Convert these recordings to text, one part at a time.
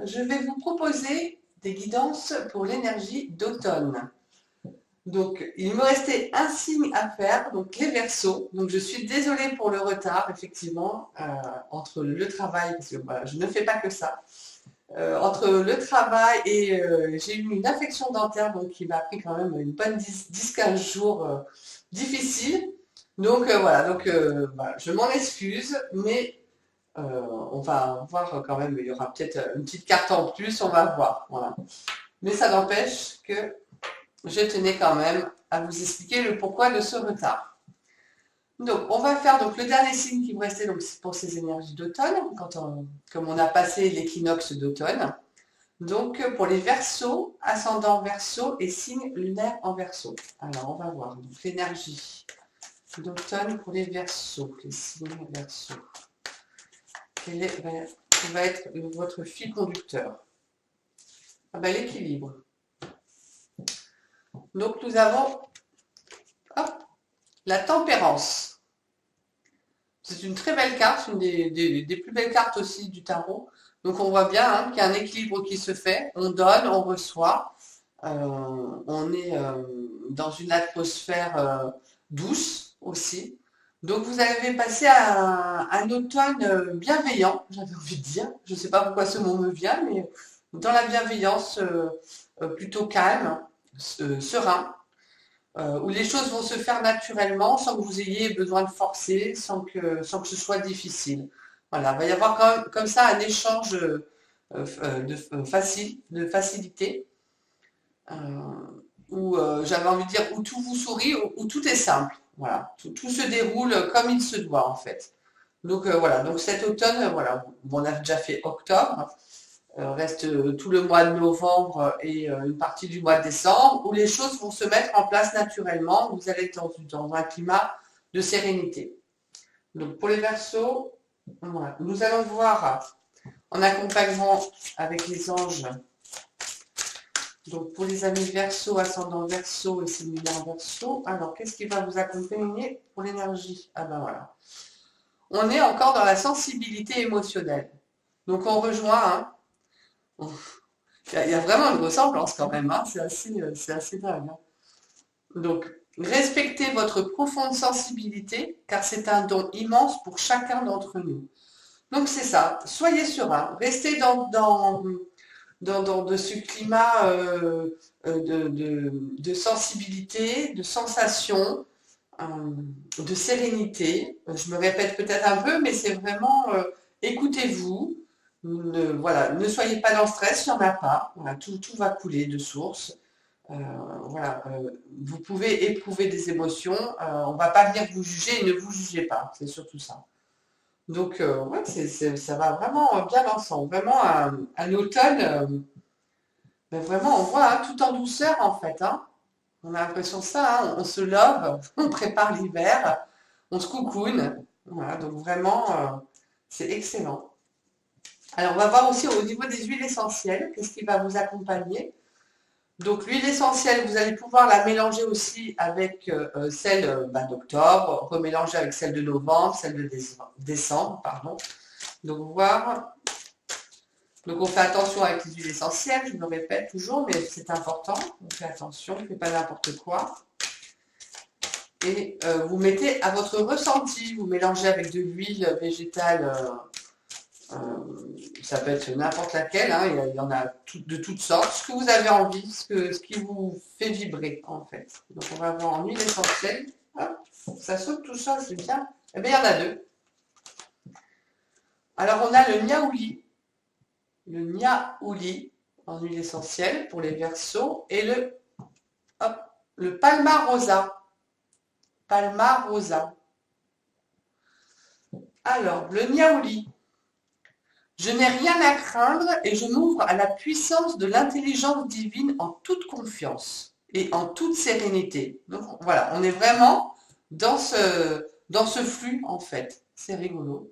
je vais vous proposer des guidances pour l'énergie d'automne. Donc, il me restait un signe à faire, donc les Verseaux. Donc, je suis désolée pour le retard, effectivement, entre le travail, parce que voilà, je ne fais pas que ça. Entre le travail et j'ai eu une infection dentaire, donc qui m'a pris quand même une bonne 10-15 jours difficiles. Donc, voilà, voilà, je m'en excuse, mais on va voir quand même, il y aura peut-être une petite carte en plus, on va voir. Voilà. Mais ça n'empêche que je tenais quand même à vous expliquer le pourquoi de ce retard. Donc, on va faire donc, le dernier signe qui vous restait donc, pour ces énergies d'automne, comme on a passé l'équinoxe d'automne. Donc, pour les Verseaux, ascendant Verseau et signe lunaire en Verseau. Alors, on va voir l'énergie d'automne pour les Verseaux, les signes Verseaux. Quel va être votre fil conducteur? Ah ben, l'équilibre. Donc, nous avons la tempérance. C'est une très belle carte, une des plus belles cartes aussi du tarot. Donc, on voit bien qu'il y a un équilibre qui se fait. On donne, on reçoit. On est dans une atmosphère douce aussi. Donc, vous avez passé un automne bienveillant, j'avais envie de dire. Je ne sais pas pourquoi ce mot me vient, mais dans la bienveillance plutôt calme, serein, où les choses vont se faire naturellement sans que vous ayez besoin de forcer, sans que ce soit difficile. Voilà, il va y avoir quand même, comme ça un échange de facilité, où j'avais envie de dire où tout vous sourit, où tout est simple. Voilà, tout se déroule comme il se doit en fait. Donc voilà, donc cet automne, voilà, on a déjà fait octobre. Reste tout le mois de novembre et une partie du mois de décembre, où les choses vont se mettre en place naturellement. Vous allez être dans un climat de sérénité. Donc pour les Verseaux, voilà. Nous allons voir en accompagnement avec les anges. Donc pour les amis Verseaux, ascendant Verseaux et signe lunaire Verseaux. Alors qu'est-ce qui va vous accompagner pour l'énergie? Ah ben voilà. On est encore dans la sensibilité émotionnelle. Donc on rejoint. Il y a vraiment une ressemblance quand même, hein. C'est assez dingue. Hein. Donc, respectez votre profonde sensibilité, car c'est un don immense pour chacun d'entre nous. Donc, c'est ça, soyez serein, restez dans de ce climat de sensibilité, de sensation, de sérénité. Je me répète peut-être un peu, mais c'est vraiment écoutez-vous. Voilà, ne soyez pas dans le stress, il n'y en a pas. Voilà, tout va couler de source. Voilà, vous pouvez éprouver des émotions. On ne va pas venir vous juger et ne vous jugez pas. C'est surtout ça. Donc, ouais, ça va vraiment bien ensemble. Vraiment un automne, ben vraiment, on voit hein, tout en douceur en fait. Hein. On a l'impression de ça. Hein. On se love, on prépare l'hiver, on se coucoune. Voilà, donc vraiment, c'est excellent. Alors, on va voir aussi au niveau des huiles essentielles, qu'est-ce qui va vous accompagner. Donc, l'huile essentielle, vous allez pouvoir la mélanger aussi avec celle d'octobre, remélanger avec celle de novembre, celle de décembre, pardon. Donc, voir. Donc, on fait attention avec les huiles essentielles, je me répète toujours, mais c'est important. On fait attention, on ne fait pas n'importe quoi. Et vous mettez à votre ressenti, vous mélangez avec de l'huile végétale. Ça peut être n'importe laquelle, hein, il y en a de toutes sortes, ce que vous avez envie, ce qui vous fait vibrer en fait. Donc on va voir en huile essentielle, hop, ça saute tout seul, c'est bien. Eh bien il y en a deux. Alors on a le niaouli en huile essentielle pour les Verseaux et le palma rosa. Palma rosa. Alors le niaouli. Je n'ai rien à craindre et je m'ouvre à la puissance de l'intelligence divine en toute confiance et en toute sérénité. Donc voilà, on est vraiment dans ce flux en fait. C'est rigolo.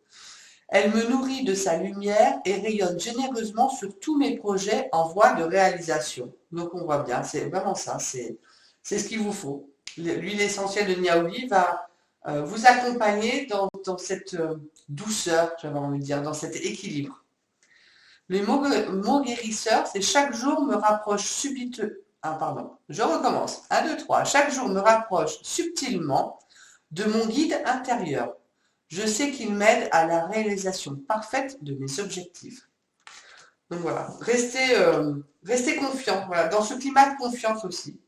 Elle me nourrit de sa lumière et rayonne généreusement sur tous mes projets en voie de réalisation. Donc on voit bien, c'est vraiment ça, c'est ce qu'il vous faut. L'huile essentielle de Niaouli va vous accompagner dans cette douceur, j'avais envie de dire, dans cet équilibre. Les mots guérisseurs, c'est chaque jour me rapproche subitement. Ah, pardon, je recommence. 1, 2, 3. Chaque jour me rapproche subtilement de mon guide intérieur. Je sais qu'il m'aide à la réalisation parfaite de mes objectifs. Donc voilà, restez confiant, voilà, dans ce climat de confiance aussi.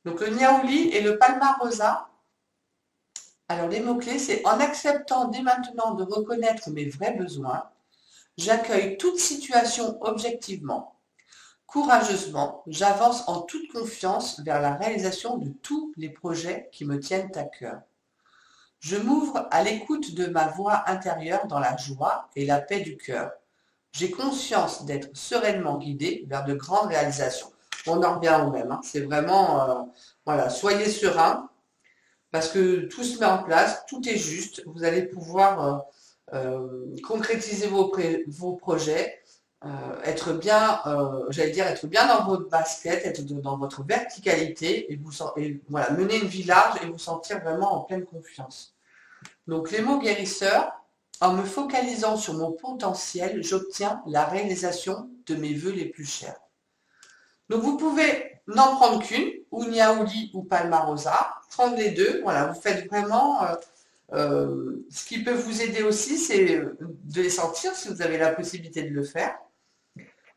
Donc le Niaouli et le Palma Rosa, alors les mots-clés, c'est en acceptant dès maintenant de reconnaître mes vrais besoins, j'accueille toute situation objectivement. Courageusement, j'avance en toute confiance vers la réalisation de tous les projets qui me tiennent à cœur. Je m'ouvre à l'écoute de ma voix intérieure dans la joie et la paix du cœur. J'ai conscience d'être sereinement guidé vers de grandes réalisations. On en revient au même, hein. C'est vraiment, voilà, soyez serein parce que tout se met en place, tout est juste. Vous allez pouvoir concrétiser vos projets, être bien, j'allais dire, être bien dans votre basket, être dans votre verticalité et voilà, mener une vie large et vous sentir vraiment en pleine confiance. Donc les mots guérisseurs, en me focalisant sur mon potentiel, j'obtiens la réalisation de mes vœux les plus chers. Donc vous pouvez n'en prendre qu'une, ou Niaouli ou Palmarosa, prendre les deux, voilà, vous faites vraiment, ce qui peut vous aider aussi, c'est de les sentir si vous avez la possibilité de le faire,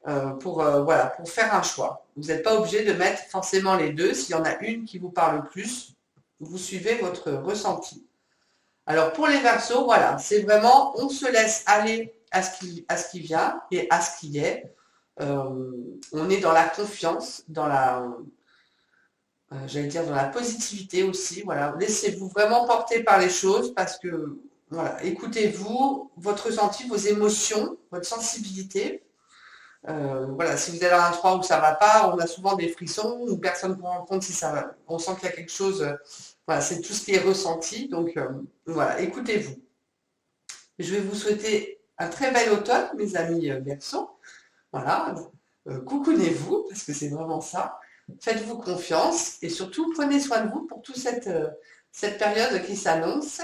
voilà, pour faire un choix. Vous n'êtes pas obligé de mettre forcément les deux, s'il y en a une qui vous parle le plus, vous suivez votre ressenti. Alors pour les Verseaux, voilà, c'est vraiment, on se laisse aller à ce qui vient et à ce qui est. On est dans la confiance, dans la, j'allais dire dans la positivité aussi. Voilà, laissez-vous vraiment porter par les choses parce que, voilà, écoutez-vous, votre ressenti, vos émotions, votre sensibilité. Voilà, si vous êtes à un endroit où ça ne va pas, on a souvent des frissons, où personne ne prend en compte si ça va. On sent qu'il y a quelque chose. Voilà, c'est tout ce qui est ressenti. Donc voilà, écoutez-vous. Je vais vous souhaiter un très bel automne, mes amis Verseaux. Voilà, coucounez-vous, parce que c'est vraiment ça. Faites-vous confiance et surtout prenez soin de vous pour toute cette période qui s'annonce.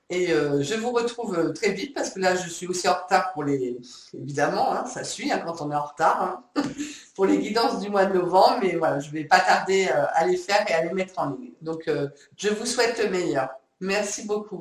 Et je vous retrouve très vite parce que là, je suis aussi en retard pour les... Évidemment, hein, ça suit hein, quand on est en retard, hein, pour les guidances du mois de novembre. Mais voilà, je ne vais pas tarder à les faire et à les mettre en ligne. Donc, je vous souhaite le meilleur. Merci beaucoup.